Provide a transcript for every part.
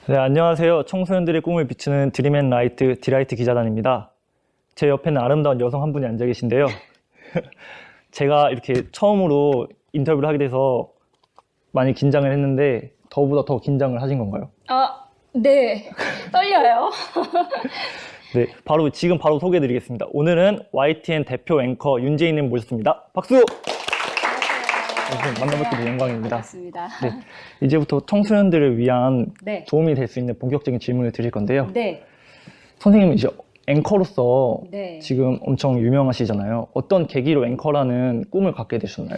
네, 안녕하세요. 청소년들의 꿈을 비추는 드림앤라이트 디라이트 기자단입니다. 제 옆에는 아름다운 여성 한 분이 앉아 계신데요. 제가 이렇게 처음으로 인터뷰를 하게 돼서 많이 긴장을 했는데 더보다 더 긴장을 하신 건가요? 네. 떨려요. 네, 지금 바로 소개해드리겠습니다. 오늘은 YTN 대표 앵커 윤재인님 모셨습니다. 박수! 만나뵙게 된 영광입니다. 반갑습니다. 네, 이제부터 청소년들을 위한 네. 도움이 될 수 있는 본격적인 질문을 드릴 건데요. 네. 선생님은 이제 앵커로서 네. 지금 엄청 유명하시잖아요. 어떤 계기로 앵커라는 꿈을 갖게 되셨나요?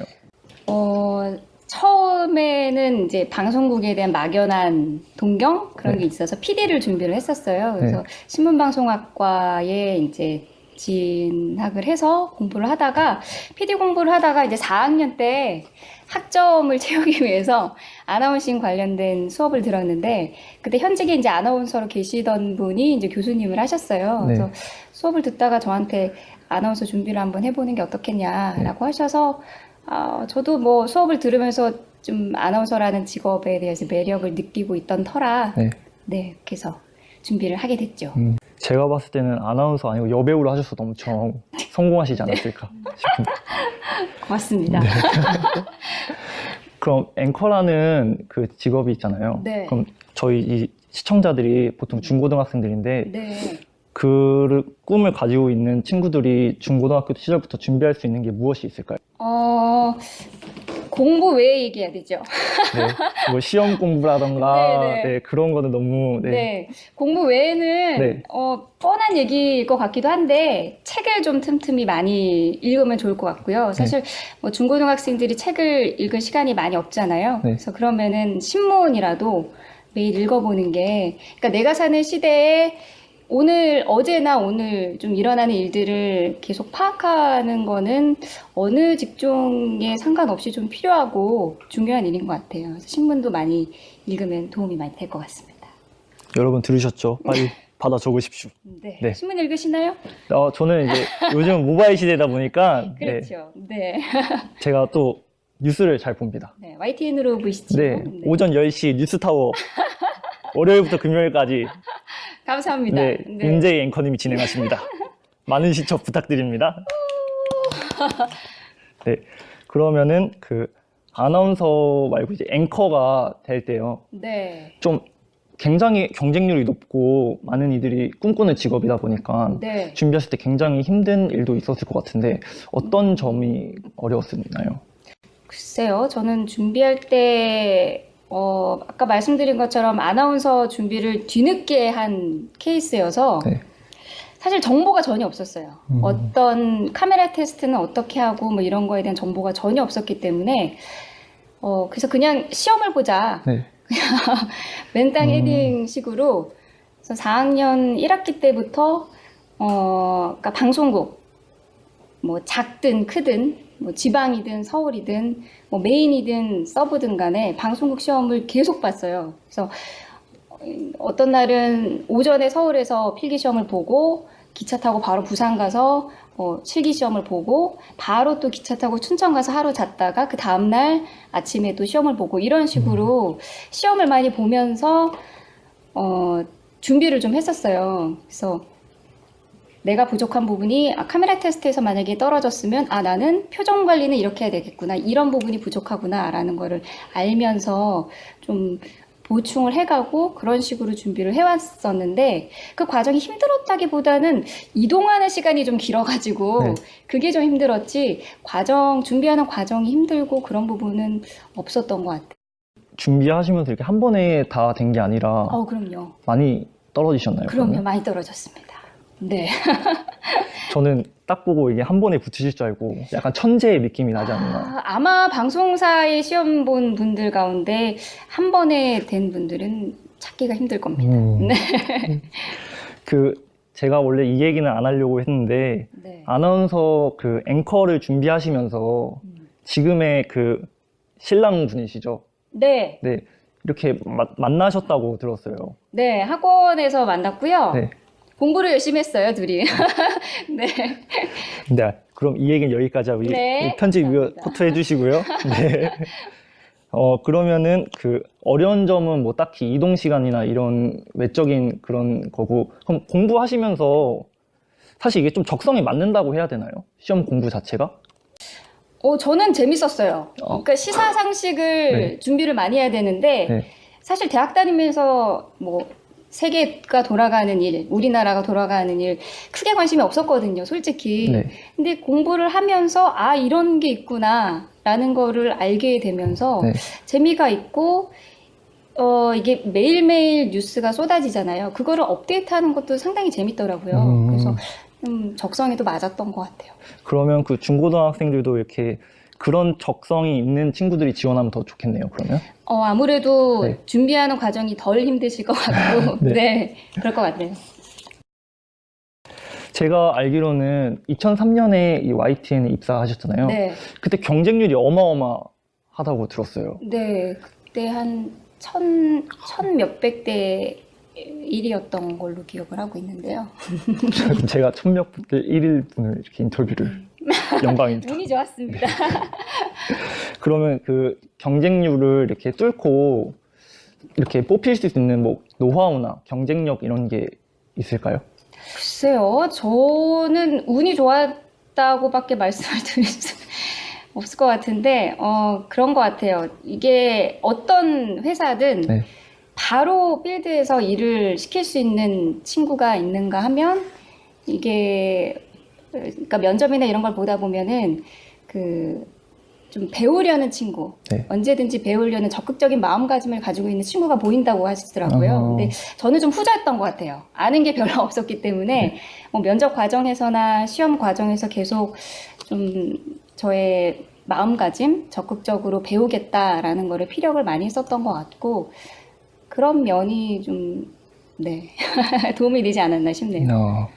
처음에는 이제 방송국에 대한 막연한 동경 그런 게 있어서 PD를 준비를 했었어요. 그래서 신문방송학과에 이제 진학을 해서 공부를 하다가 PD 공부를 하다가 이제 4학년 때 학점을 채우기 위해서 아나운싱 관련된 수업을 들었는데 그때 현직에 이제 아나운서로 계시던 분이 이제 교수님을 하셨어요. 그래서 수업을 듣다가 저한테 아나운서 준비를 한번 해보는 게 어떻겠냐라고 하셔서 저도 뭐 수업을 들으면서 좀 아나운서라는 직업에 대해서 매력을 느끼고 있던 터라 그래서 준비를 하게 됐죠. 제가 봤을 때는 아나운서 아니고 여배우로 하셔서도 엄청 성공하시지 않았을까 싶습니다. 고맙습니다. 네. 그럼 앵커라는 그 직업이 있잖아요. 네. 그럼 저희 이 시청자들이 보통 중고등학생들인데 네. 그 꿈을 가지고 있는 친구들이 중고등학교 시절부터 준비할 수 있는 게 무엇이 있을까요? 공부 외에 얘기해야 되죠. 네, 뭐 시험 공부라던가 그런 거는 너무 공부 외에는 뻔한 얘기일 것 같기도 한데 책을 좀 틈틈이 많이 읽으면 좋을 것 같고요. 사실 뭐 중고등학생들이 책을 읽을 시간이 많이 없잖아요. 그래서 그러면은 신문이라도 매일 읽어보는 게, 그러니까 내가 사는 시대에 어제나 오늘 좀 일어나는 일들을 계속 파악하는 거는 어느 직종에 상관없이 좀 필요하고 중요한 일인 것 같아요. 그래서 신문도 많이 읽으면 도움이 많이 될 것 같습니다. 여러분 들으셨죠? 빨리 받아 적으십시오. 네. 신문 읽으시나요? 저는 이제 요즘 모바일 시대다 보니까 그렇죠. 제가 또 뉴스를 잘 봅니다. YTN으로 보시죠. 오전 10시 뉴스타워 월요일부터 금요일까지 감사합니다. 윤재희 앵커님이 진행하십니다. 많은 시청 부탁드립니다. 그러면은 그 아나운서 말고 이제 앵커가 될 때요. 좀 굉장히 경쟁률이 높고 많은 이들이 꿈꾸는 직업이다 보니까 준비하실 때 굉장히 힘든 일도 있었을 것 같은데 어떤 점이 어려웠나요? 글쎄요, 저는 준비할 때 아까 말씀드린 것처럼 아나운서 준비를 뒤늦게 한 케이스여서 사실 정보가 전혀 없었어요. 어떤 카메라 테스트는 어떻게 하고 뭐 이런 거에 대한 정보가 전혀 없었기 때문에 그래서 그냥 시험을 보자. 그냥 맨땅 헤딩 식으로 그래서 4학년 1학기 때부터 그러니까 방송국 뭐 작든 크든 뭐 지방이든 서울이든 뭐 메인이든 서브든 간에 방송국 시험을 계속 봤어요. 그래서 어떤 날은 오전에 서울에서 필기 시험을 보고 기차 타고 바로 부산 가서 실기 시험을 보고 바로 또 기차 타고 춘천 가서 하루 잤다가 그 다음날 아침에 또 시험을 보고 이런 식으로 시험을 많이 보면서 준비를 좀 했었어요. 그래서 내가 부족한 부분이 카메라 테스트에서 만약에 떨어졌으면 나는 표정 관리는 이렇게 해야 되겠구나, 이런 부분이 부족하구나 라는 거를 알면서 좀 보충을 해가고 그런 식으로 준비를 해왔었는데 그 과정이 힘들었다기보다는 이동하는 시간이 좀 길어가지고 그게 좀 힘들었지 준비하는 과정이 힘들고 그런 부분은 없었던 것 같아요. 준비하시면서 이렇게 한 번에 다 된 게 아니라 그럼요. 많이 떨어지셨나요? 그럼요. 그러면? 많이 떨어졌습니다. 저는 딱 보고 이게 한 번에 붙으실 줄 알고 약간 천재의 느낌이 나지 않나. 아마 방송사에 시험 본 분들 가운데 한 번에 된 분들은 찾기가 힘들 겁니다. 제가 원래 이 얘기는 안 하려고 했는데 아나운서 그 앵커를 준비하시면서 지금의 그 신랑 분이시죠? 이렇게 만나셨다고 들었어요. 학원에서 만났고요. 공부를 열심히 했어요, 둘이. 그럼 이 얘기는 여기까지 하고 편집 포토 해주시고요. 그러면은 그 어려운 점은 뭐 딱히 이동 시간이나 이런 외적인 그런 거고, 그럼 공부하시면서 사실 이게 좀 적성에 맞는다고 해야 되나요? 시험 공부 자체가? 저는 재밌었어요. 그러니까 시사상식을 네. 준비를 많이 해야 되는데, 네. 사실 대학 다니면서 뭐 세계가 돌아가는 일, 우리나라가 돌아가는 일 크게 관심이 없었거든요, 솔직히. 네. 근데 공부를 하면서 이런 게 있구나 라는 거를 알게 되면서 네. 재미가 있고 이게 매일매일 뉴스가 쏟아지잖아요. 그거를 업데이트하는 것도 상당히 재밌더라고요. 그래서 적성에도 맞았던 것 같아요. 그러면 그 중고등학생들도 이렇게 그런 적성이 있는 친구들이 지원하면 더 좋겠네요, 그러면? 아무래도 네. 준비하는 과정이 덜 힘드실 것 같고, 네. 네, 그럴 것 같네요. 제가 알기로는 2003년에 이 YTN에 입사하셨잖아요. 네. 그때 경쟁률이 어마어마하다고 들었어요. 네, 그때 한 천 몇백 대 1이었던 걸로 기억을 하고 있는데요. 제가 천몇 분대 1일 분을 이렇게 인터뷰를 영광입니다. 운이 좋았습니다. 그러면 그 경쟁률을 이렇게 뚫고 이렇게 뽑힐 수 있는 뭐 노하우나 경쟁력 이런 게 있을까요? 글쎄요, 저는 운이 좋았다고밖에 말씀을 드릴 수 없을 것 같은데, 그런 것 같아요. 이게 어떤 회사든 네. 바로 필드에서 일을 시킬 수 있는 친구가 있는가 하면, 이게, 그러니까 면접이나 이런 걸 보다 보면은, 좀 배우려는 친구, 네. 언제든지 배우려는 적극적인 마음가짐을 가지고 있는 친구가 보인다고 하시더라고요. 근데 저는 좀 후자였던 것 같아요. 아는 게 별로 없었기 때문에 뭐 면접 과정에서나 시험 과정에서 계속 좀 저의 마음가짐, 적극적으로 배우겠다라는 거를 피력을 많이 했었던 것 같고, 그런 면이 좀, 네, 도움이 되지 않았나 싶네요.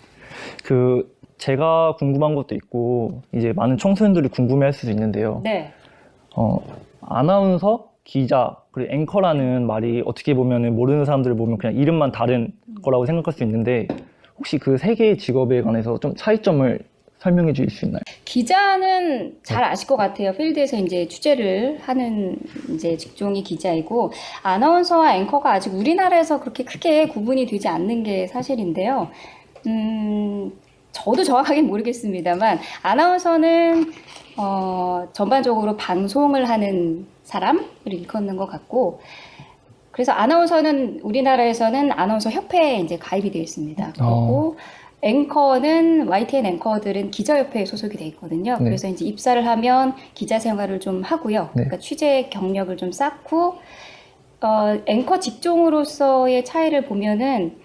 제가 궁금한 것도 있고, 이제 많은 청소년들이 궁금해 할 수도 있는데요. 네. 아나운서, 기자, 그리고 앵커라는 말이 어떻게 보면은 모르는 사람들을 보면 그냥 이름만 다른 거라고 생각할 수 있는데, 혹시 그 세 개의 직업에 관해서 좀 차이점을 설명해 주실 수 있나요? 기자는 잘 아실 것 같아요. 필드에서 이제 취재를 하는 이제 직종이 기자이고, 아나운서와 앵커가 아직 우리나라에서 그렇게 크게 구분이 되지 않는 게 사실인데요. 저도 정확하게 모르겠습니다만, 아나운서는 전반적으로 방송을 하는 사람을 일컫는 것 같고, 그래서 아나운서는 우리나라에서는 아나운서 협회에 이제 가입이 되어 있습니다. 그리고 앵커는 YTN 앵커들은 기자협회에 소속이 돼 있거든요. 네. 그래서 이제 입사를 하면 기자 생활을 좀 하고요. 네. 그러니까 취재 경력을 좀 쌓고 앵커 직종으로서의 차이를 보면은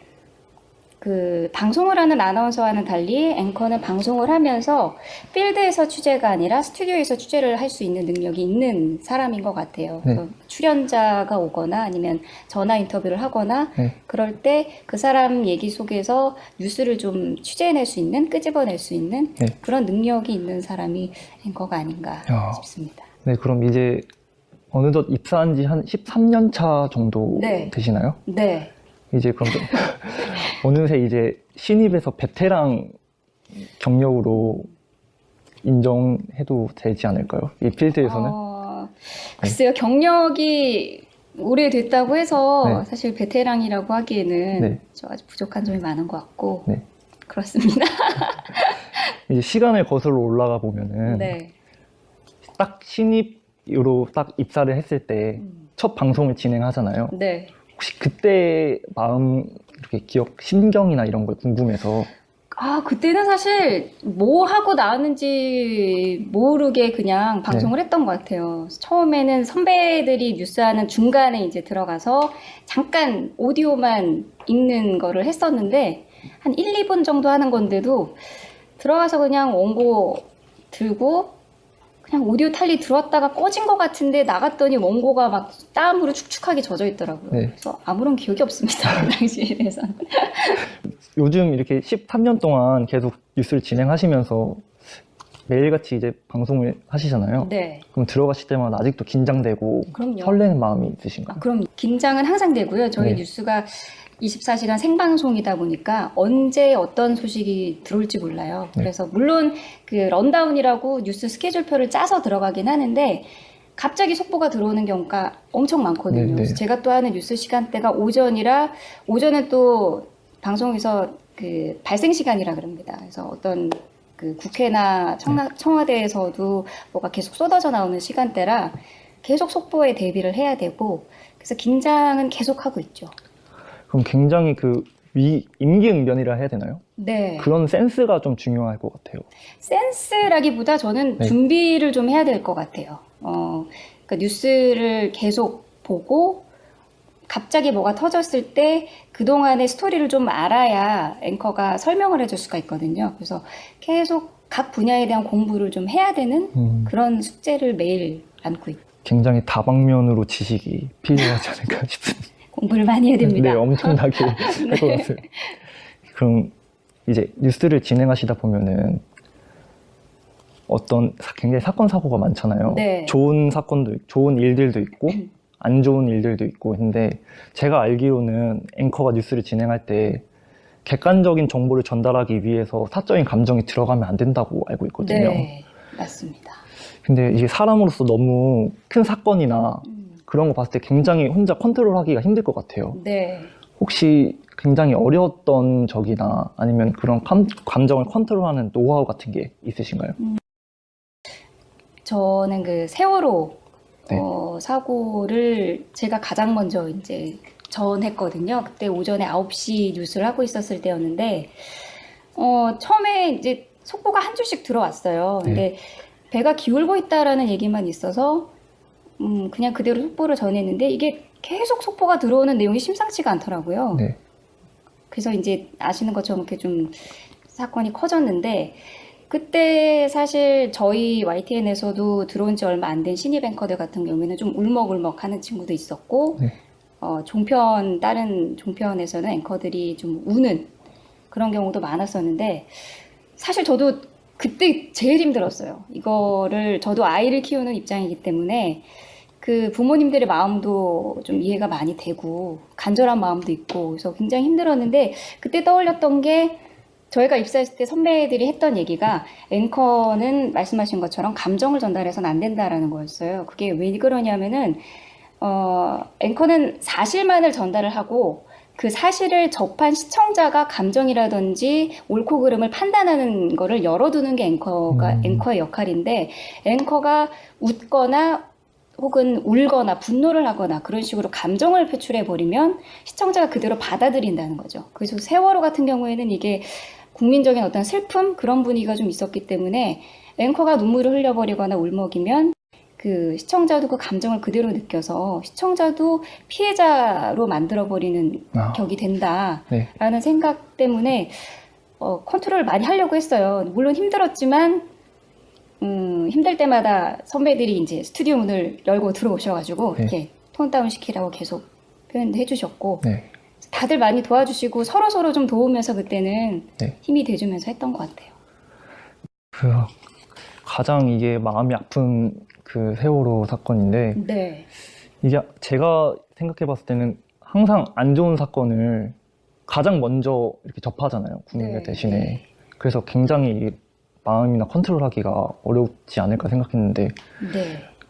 방송을 하는 아나운서와는 달리 앵커는 방송을 하면서 필드에서 취재가 아니라 스튜디오에서 취재를 할 수 있는 능력이 있는 사람인 것 같아요. 네. 그래서 출연자가 오거나 아니면 전화 인터뷰를 하거나 네. 그럴 때 그 사람 얘기 속에서 뉴스를 좀 취재해낼 수 있는, 끄집어낼 수 있는 네. 그런 능력이 있는 사람이 앵커가 아닌가 싶습니다. 네, 그럼 이제 어느덧 입사한 지 한 13년 차 정도 네. 되시나요? 네. 이제 그럼 어느새 이제 신입에서 베테랑 경력으로 인정해도 되지 않을까요? 이 필드에서는? 글쎄요, 경력이 오래됐다고 해서 네. 사실 베테랑이라고 하기에는 네. 아주 부족한 점이 많은 것 같고 네. 그렇습니다. 이제 시간을 거슬러 올라가 보면은 네. 딱 신입으로 딱 입사를 했을 때 첫 방송을 진행하잖아요. 네. 혹시 그때 마음 이렇게 기억, 심경이나 이런 걸 궁금해서. 그때는 사실 뭐 하고 나왔는지 모르게 그냥 방송을 했던 것 같아요. 처음에는 선배들이 뉴스하는 중간에 이제 들어가서 잠깐 오디오만 읽는 거를 했었는데 한 1, 2분 정도 하는 건데도 들어가서 그냥 원고 들고 그냥 오디오 탈리 들어왔다가 꺼진 것 같은데 나갔더니 원고가 막 땀으로 축축하게 젖어 있더라고요. 네. 그래서 아무런 기억이 없습니다. 그 당시에 대해서는. 요즘 이렇게 13년 동안 계속 뉴스를 진행하시면서 매일같이 이제 방송을 하시잖아요. 네. 그럼 들어가실 때마다 아직도 긴장되고 그럼요. 설레는 마음이 있으신가요? 그럼 긴장은 항상 되고요. 저희 네. 뉴스가 24시간 생방송이다 보니까 언제 어떤 소식이 들어올지 몰라요. 네. 그래서 물론 그 런다운이라고 뉴스 스케줄표를 짜서 들어가긴 하는데 갑자기 속보가 들어오는 경우가 엄청 많거든요. 네, 그래서 제가 또 하는 뉴스 시간대가 오전이라, 오전은 또 방송에서 그 발생 시간이라 그럽니다. 그래서 어떤 그 국회나 청와대에서도 뭐가 계속 쏟아져 나오는 시간대라 계속 속보에 대비를 해야 되고, 그래서 긴장은 계속 하고 있죠. 그럼 굉장히 그 임기응변이라 해야 되나요? 네. 그런 센스가 좀 중요할 것 같아요. 센스라기보다 저는 네. 준비를 좀 해야 될 것 같아요. 그러니까 뉴스를 계속 보고 갑자기 뭐가 터졌을 때 그동안의 스토리를 좀 알아야 앵커가 설명을 해줄 수가 있거든요. 그래서 계속 각 분야에 대한 공부를 좀 해야 되는 그런 숙제를 매일 안고 있고. 굉장히 다방면으로 지식이 필요하지 않을까 싶습니다. 공부를 많이 해야 됩니다. 네, 엄청나게 할 것 같아요. 그럼 이제 뉴스를 진행하시다 보면은 어떤 굉장히 사건 사고가 많잖아요. 네. 좋은 사건도 좋은 일들도 있고 안 좋은 일들도 있고 근데 제가 알기로는 앵커가 뉴스를 진행할 때 객관적인 정보를 전달하기 위해서 사적인 감정이 들어가면 안 된다고 알고 있거든요. 네, 맞습니다. 근데 이게 사람으로서 너무 큰 사건이나 그런 거 봤을 때 굉장히 혼자 컨트롤하기가 힘들 것 같아요. 네. 혹시 굉장히 어려웠던 적이나 아니면 그런 감정을 컨트롤하는 노하우 같은 게 있으신가요? 저는 그 세월호 네. 사고를 제가 가장 먼저 이제 전했거든요. 그때 오전에 9시 뉴스를 하고 있었을 때였는데, 처음에 이제 속보가 한 줄씩 들어왔어요. 근데 배가 기울고 있다라는 얘기만 있어서, 그냥 그대로 속보를 전했는데, 이게 계속 속보가 들어오는 내용이 심상치가 않더라고요. 네. 그래서 이제 아시는 것처럼 이렇게 좀 사건이 커졌는데, 그때 사실 저희 YTN에서도 들어온 지 얼마 안 된 신입 앵커들 같은 경우에는 좀 울먹울먹 하는 친구도 있었고, 네. 다른 종편에서는 앵커들이 좀 우는 그런 경우도 많았었는데, 사실 저도 그때 제일 힘들었어요. 이거를, 저도 아이를 키우는 입장이기 때문에, 그 부모님들의 마음도 좀 이해가 많이 되고, 간절한 마음도 있고, 그래서 굉장히 힘들었는데, 그때 떠올렸던 게, 저희가 입사했을 때 선배들이 했던 얘기가 앵커는 말씀하신 것처럼 감정을 전달해서는 안 된다라는 거였어요. 그게 왜 그러냐면은 앵커는 사실만을 전달을 하고 그 사실을 접한 시청자가 감정이라든지 옳고 그름을 판단하는 거를 열어두는 게 앵커의 역할인데, 앵커가 웃거나 혹은 울거나 분노를 하거나 그런 식으로 감정을 표출해버리면 시청자가 그대로 받아들인다는 거죠. 그래서 세월호 같은 경우에는 이게 국민적인 어떤 슬픔 그런 분위기가 좀 있었기 때문에 앵커가 눈물을 흘려버리거나 울먹이면 그 시청자도 그 감정을 그대로 느껴서 시청자도 피해자로 만들어버리는 격이 된다라는 생각 때문에 컨트롤을 많이 하려고 했어요. 물론 힘들었지만 힘들 때마다 선배들이 이제 스튜디오 문을 열고 들어오셔가지고 이렇게 톤 다운 시키라고 계속 표현도 해주셨고 다들 많이 도와주시고 서로 좀 도우면서 그때는 힘이 돼주면서 했던 것 같아요. 가장 이게 마음이 아픈 그 세월호 사건인데 이게 제가 생각해봤을 때는 항상 안 좋은 사건을 가장 먼저 이렇게 접하잖아요. 국민들 대신에. 그래서 굉장히 마음이나 컨트롤하기가 어렵지 않을까 생각했는데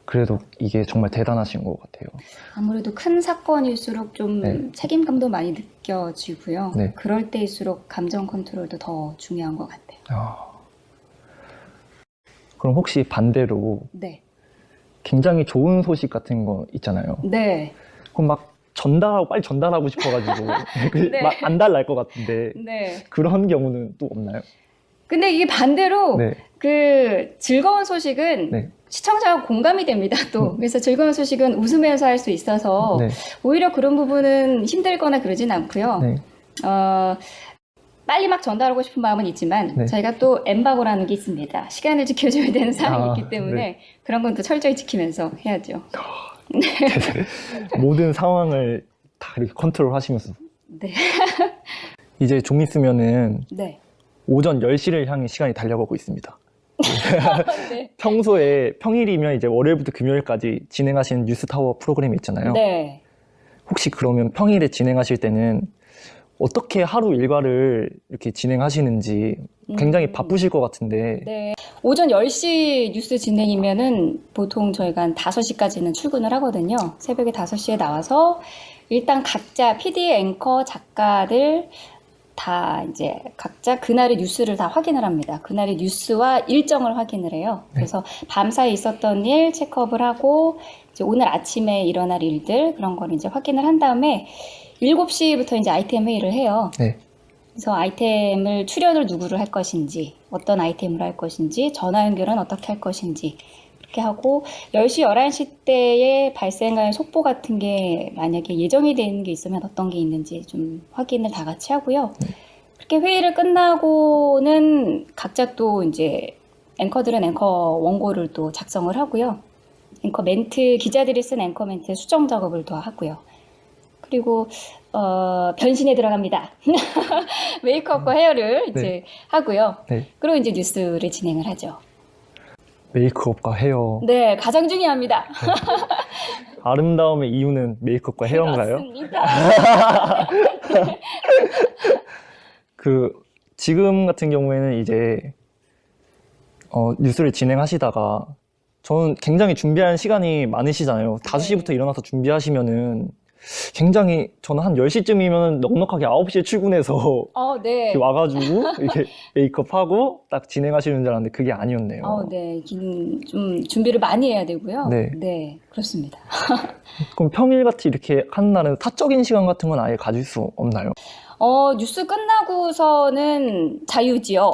그래도 이게 정말 대단하신 것 같아요. 아무래도 큰 사건일수록 좀 책임감도 많이 느껴지고요. 그럴 때일수록 감정 컨트롤도 더 중요한 것 같아요. 그럼 혹시 반대로 굉장히 좋은 소식 같은 거 있잖아요. 그럼 막 빨리 전달하고 싶어가지고 막 안달날 것 같은데 그런 경우는 또 없나요? 근데 이게 반대로 그 즐거운 소식은 시청자가 공감이 됩니다. 또 그래서 즐거운 소식은 웃으면서 할 수 있어서 오히려 그런 부분은 힘들거나 그러진 않고요. 빨리 막 전달하고 싶은 마음은 있지만 저희가 또 엠바고라는 게 있습니다. 시간을 지켜줘야 되는 사항이 있기 때문에 그런 건 또 철저히 지키면서 해야죠. 모든 상황을 다 이렇게 컨트롤 하시면서 이제 좀 있으면은 오전 10시를 향해 시간이 달려가고 있습니다. 평소에 평일이면 이제 월요일부터 금요일까지 진행하시는 뉴스타워 프로그램이 있잖아요. 혹시 그러면 평일에 진행하실 때는 어떻게 하루 일과를 이렇게 진행하시는지 굉장히 바쁘실 것 같은데. 오전 10시 뉴스 진행이면은 보통 저희가 한 5시까지는 출근을 하거든요. 새벽에 5시에 나와서 일단 각자 PD, 앵커, 작가들 다 이제 각자 그날의 뉴스를 다 확인을 합니다. 그날의 뉴스와 일정을 확인을 해요. 그래서 밤사이 있었던 일 체크업을 하고 이제 오늘 아침에 일어날 일들 그런 걸 이제 확인을 한 다음에 7시부터 이제 아이템 회의를 해요. 네. 그래서 아이템을 출연을 누구를 할 것인지, 어떤 아이템을 할 것인지, 전화 연결은 어떻게 할 것인지 그렇게 하고 10시, 11시 때에 발생할 속보 같은 게 만약에 예정이 되는 게 있으면 어떤 게 있는지 좀 확인을 다 같이 하고요. 그렇게 회의를 끝나고는 각자 또 이제 앵커들은 앵커 원고를 또 작성을 하고요. 앵커 멘트, 기자들이 쓴 앵커 멘트 수정 작업을 더 하고요. 그리고 변신에 들어갑니다. 메이크업과 헤어를 이제 하고요. 네. 그리고 이제 뉴스를 진행을 하죠. 메이크업과 헤어. 네, 가장 중요합니다. 네. 아름다움의 이유는 메이크업과 헤어인가요? 맞습니다. 지금 같은 경우에는 이제 뉴스를 진행하시다가 저는 굉장히 준비한 시간이 많으시잖아요. 5시부터 일어나서 준비하시면은 굉장히 저는 한 10시쯤이면 넉넉하게 9시에 출근해서 네. 와가지고 이렇게 메이크업하고 딱 진행하시는 줄 알았는데 그게 아니었네요. 네. 좀 준비를 많이 해야 되고요. 네. 네, 그렇습니다. 그럼 평일같이 이렇게 하는 날은 사적인 시간 같은 건 아예 가질 수 없나요? 뉴스 끝나고서는 자유지요.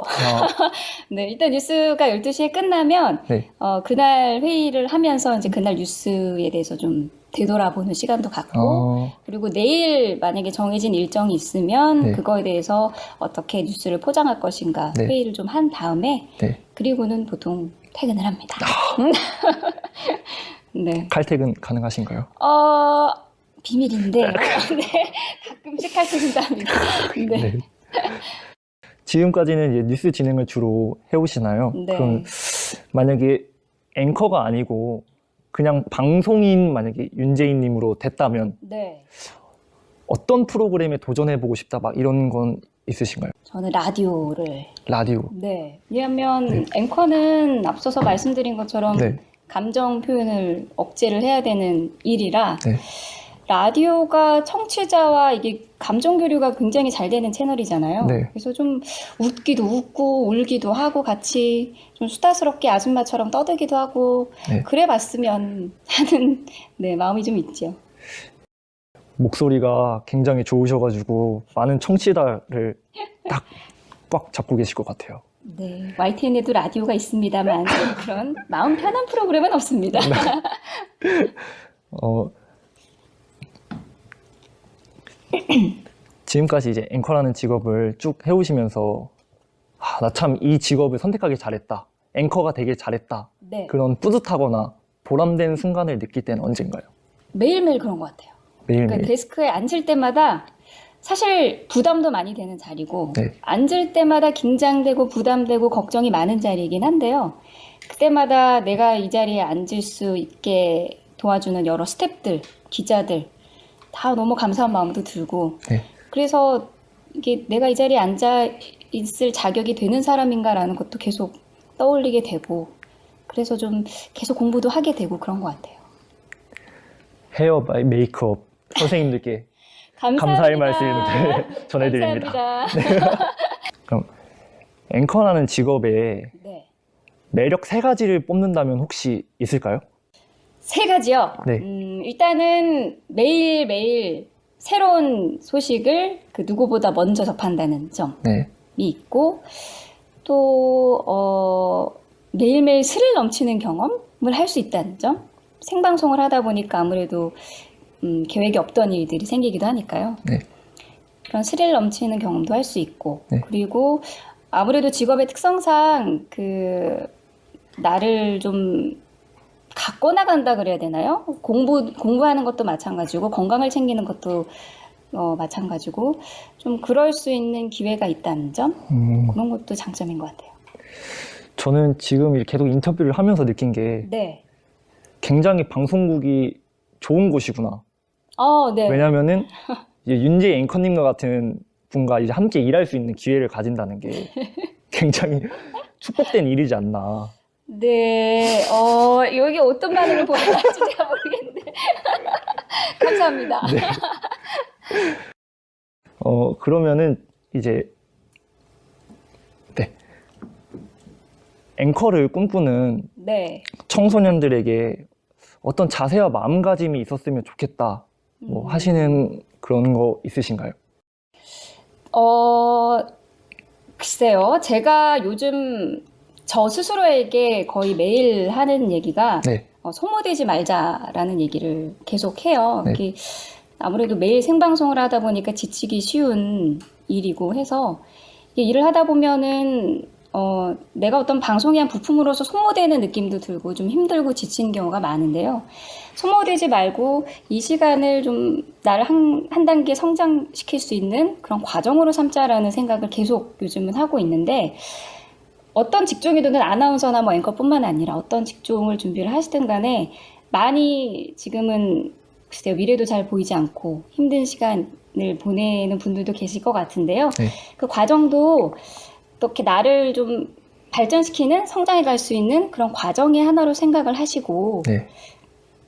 네, 일단 뉴스가 12시에 끝나면 네. 그날 회의를 하면서 이제 그날 뉴스에 대해서 좀 되돌아보는 시간도 갖고 그리고 내일 만약에 정해진 일정이 있으면 네. 그거에 대해서 어떻게 뉴스를 포장할 것인가 네. 회의를 좀 한 다음에 네. 그리고는 보통 퇴근을 합니다. 네. 칼퇴근 가능하신가요? 비밀인데 네, 가끔씩 칼퇴근도 합니다. 네. 네. 지금까지는 이제 뉴스 진행을 주로 해오시나요? 네. 그럼 만약에 앵커가 아니고 그냥 방송인 만약에 윤재인님으로 됐다면 네. 어떤 프로그램에 도전해보고 싶다 막 이런 건 있으신가요? 저는 라디오를. 라디오? 네. 왜냐하면 네. 앵커는 앞서서 말씀드린 것처럼 네. 감정 표현을 억제를 해야 되는 일이라 네. 라디오가 청취자와 이게 감정 교류가 굉장히 잘 되는 채널이잖아요. 네. 그래서 좀 웃기도 웃고 울기도 하고 같이 좀 수다스럽게 아줌마처럼 떠들기도 하고 네. 그래 봤으면 하는 네, 마음이 좀 있죠. 목소리가 굉장히 좋으셔가지고 많은 청취자를 딱 꽉 잡고 계실 것 같아요. 네, YTN에도 라디오가 있습니다만 그런 마음 편한 프로그램은 없습니다. 네. 지금까지 이제 앵커라는 직업을 쭉 해오시면서 나 참 이 직업을 선택하기 잘했다, 앵커가 되길 잘했다 네. 그런 뿌듯하거나 보람된 순간을 느낄 때는 언젠가요? 매일매일 그런 것 같아요. 매일매일. 그러니까 데스크에 앉을 때마다 사실 부담도 많이 되는 자리고 네. 앉을 때마다 긴장되고 부담되고 걱정이 많은 자리이긴 한데요. 그때마다 내가 이 자리에 앉을 수 있게 도와주는 여러 스태프들, 기자들 다 너무 감사한 마음도 들고 네. 그래서 이게 내가 이 자리에 앉아 있을 자격이 되는 사람인가라는 것도 계속 떠올리게 되고 그래서 좀 계속 공부도 하게 되고 그런 것 같아요. 헤어 바이 메이크업 선생님들께 감사의 말씀을 전해드립니다. 네. 그럼 앵커라는 직업에 네. 매력 3가지를 뽑는다면 혹시 있을까요? 3가지요? 네. 일단은 매일매일 새로운 소식을 그 누구보다 먼저 접한다는 점이 네. 있고 또 매일매일 스릴 넘치는 경험을 할 수 있다는 점. 생방송을 하다 보니까 아무래도 계획이 없던 일들이 생기기도 하니까요. 네. 그런 스릴 넘치는 경험도 할 수 있고 네. 그리고 아무래도 직업의 특성상 나를 좀 갖고 나간다 그래야 되나요? 공부하는 것도 마찬가지고 건강을 챙기는 것도 마찬가지고 좀 그럴 수 있는 기회가 있다는 점 그런 것도 장점인 것 같아요. 저는 지금 계속 인터뷰를 하면서 느낀 게 네. 굉장히 방송국이 좋은 곳이구나. 네. 왜냐면은 이제 윤재 앵커님과 같은 분과 이제 함께 일할 수 있는 기회를 가진다는 게 굉장히 축복된 일이지 않나. 네, 여기 어떤 반응을 보여야 할지 제가 모르겠는데. 감사합니다. 네. 그러면은 이제 네. 앵커를 꿈꾸는 네. 청소년들에게 어떤 자세와 마음가짐이 있었으면 좋겠다. 뭐 하시는 그런 거 있으신가요? 글쎄요. 제가 요즘 저 스스로에게 거의 매일 하는 얘기가 네. 소모되지 말자라는 얘기를 계속 해요. 네. 이게 아무래도 매일 생방송을 하다 보니까 지치기 쉬운 일이고 해서 이게 일을 하다 보면은 내가 어떤 방송의 한 부품으로서 소모되는 느낌도 들고 좀 힘들고 지친 경우가 많은데요. 소모되지 말고 이 시간을 좀 나를 한 단계 성장시킬 수 있는 그런 과정으로 삼자라는 생각을 계속 요즘은 하고 있는데, 어떤 직종이든 아나운서나 뭐 앵커뿐만 아니라 어떤 직종을 준비를 하시든 간에 많이 지금은 글쎄요, 미래도 잘 보이지 않고 힘든 시간을 보내는 분들도 계실 것 같은데요. 네. 그 과정도 이렇게 나를 좀 발전시키는, 성장해 갈 수 있는 그런 과정의 하나로 생각을 하시고 네.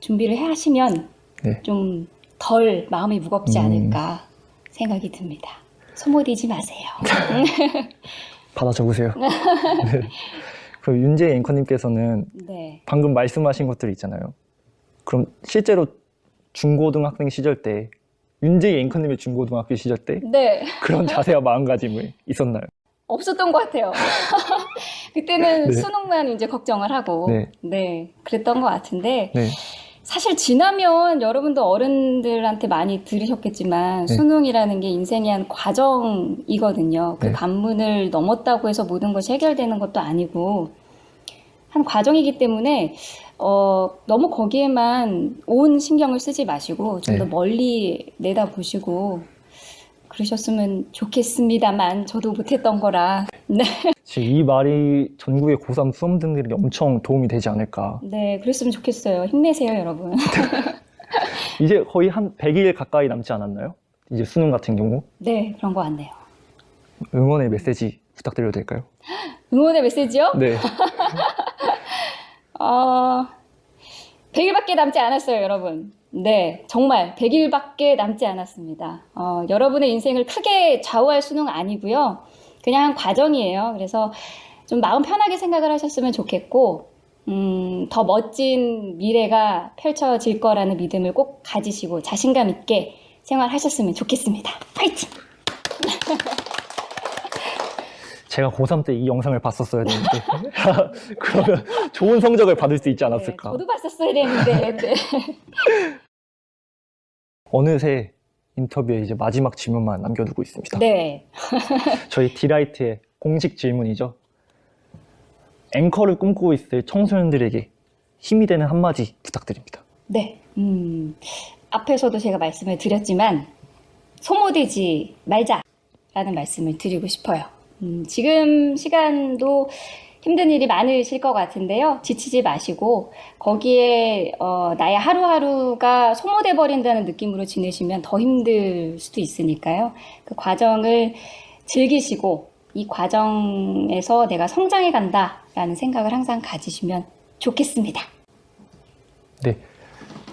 준비를 하시면 네. 좀 덜 마음이 무겁지 않을까 생각이 듭니다. 소모되지 마세요. 받아 적으세요. 네. 그 윤재 앵커님께서는 네. 방금 말씀하신 것들 있잖아요. 그럼 실제로 중고등학생 시절 때, 윤재 앵커님의 중고등학교 시절 때 네. 그런 자세와 마음가짐이 있었나요? 없었던 것 같아요. 그때는 네. 수능만 이제 걱정을 하고, 네. 네, 그랬던 것 같은데, 네. 사실 지나면 여러분도 어른들한테 많이 들으셨겠지만, 네. 수능이라는 게 인생의 한 과정이거든요. 그 네. 관문을 넘었다고 해서 모든 것이 해결되는 것도 아니고, 한 과정이기 때문에, 너무 거기에만 온 신경을 쓰지 마시고, 좀 더 네. 멀리 내다보시고, 그러셨으면 좋겠습니다만, 저도 못했던 거라. 네. 지금 이 말이 전국의 고3 수험생들에게 엄청 도움이 되지 않을까. 네, 그랬으면 좋겠어요. 힘내세요, 여러분. 이제 거의 한 100일 가까이 남지 않았나요? 이제 수능 같은 경우. 네, 그런 거 같네요. 응원의 메시지 부탁드려도 될까요? 응원의 메시지요? 네. 100일밖에 남지 않았어요, 여러분. 네, 정말 100일밖에 남지 않았습니다. 여러분의 인생을 크게 좌우할 수능 아니고요. 그냥 한 과정이에요. 그래서 좀 마음 편하게 생각을 하셨으면 좋겠고, 더 멋진 미래가 펼쳐질 거라는 믿음을 꼭 가지시고 자신감 있게 생활하셨으면 좋겠습니다. 파이팅! 제가 고3 때 이 영상을 봤었어야 되는데 그러면 좋은 성적을 받을 수 있지 않았을까. 네, 저도 봤었어야 되는데. 네. 어느새 인터뷰에 이제 마지막 질문만 남겨두고 있습니다. 네. 저희 디라이트의 공식 질문이죠. 앵커를 꿈꾸고 있을 청소년들에게 힘이 되는 한마디 부탁드립니다. 네. 앞에서도 제가 말씀을 드렸지만 소모되지 말자라는 말씀을 드리고 싶어요. 지금 시간도 힘든 일이 많으실 것 같은데요. 지치지 마시고 거기에 나의 하루하루가 소모돼 버린다는 느낌으로 지내시면 더 힘들 수도 있으니까요. 그 과정을 즐기시고 이 과정에서 내가 성장해 간다라는 생각을 항상 가지시면 좋겠습니다. 네,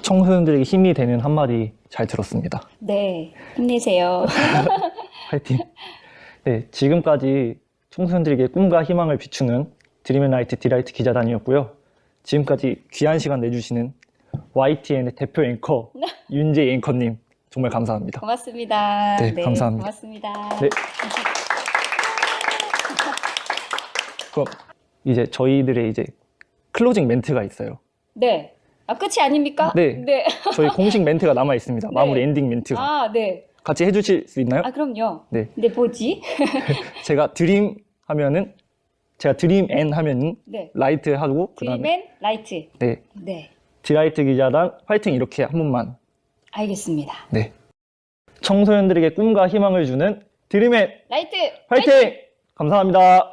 청소년들에게 힘이 되는 한마디 잘 들었습니다. 네, 힘내세요. 화이팅! 네, 지금까지 청소년들에게 꿈과 희망을 비추는 드림앤라이트 디라이트 기자단이었고요. 지금까지 귀한 시간 내주시는 YTN의 대표 앵커 윤재 앵커님 정말 감사합니다. 고맙습니다. 네, 감사합니다. 고맙습니다. 네. 그럼 이제 저희들의 이제 클로징 멘트가 있어요. 네. 끝이 아닙니까? 네. 네. 저희 공식 멘트가 남아 있습니다. 네. 마무리 엔딩 멘트가. 네. 같이 해주실 수 있나요? 그럼요. 네. 근데 뭐지? 제가 드림 하면은 제가 드림 앤 하면은 네. 라이트 하고 그다음에 드림앤 라이트. 네. 네. 디라이트 기자단 화이팅 이렇게 한 번만. 알겠습니다. 네. 청소년들에게 꿈과 희망을 주는 드림앤 라이트. 화이팅! 감사합니다.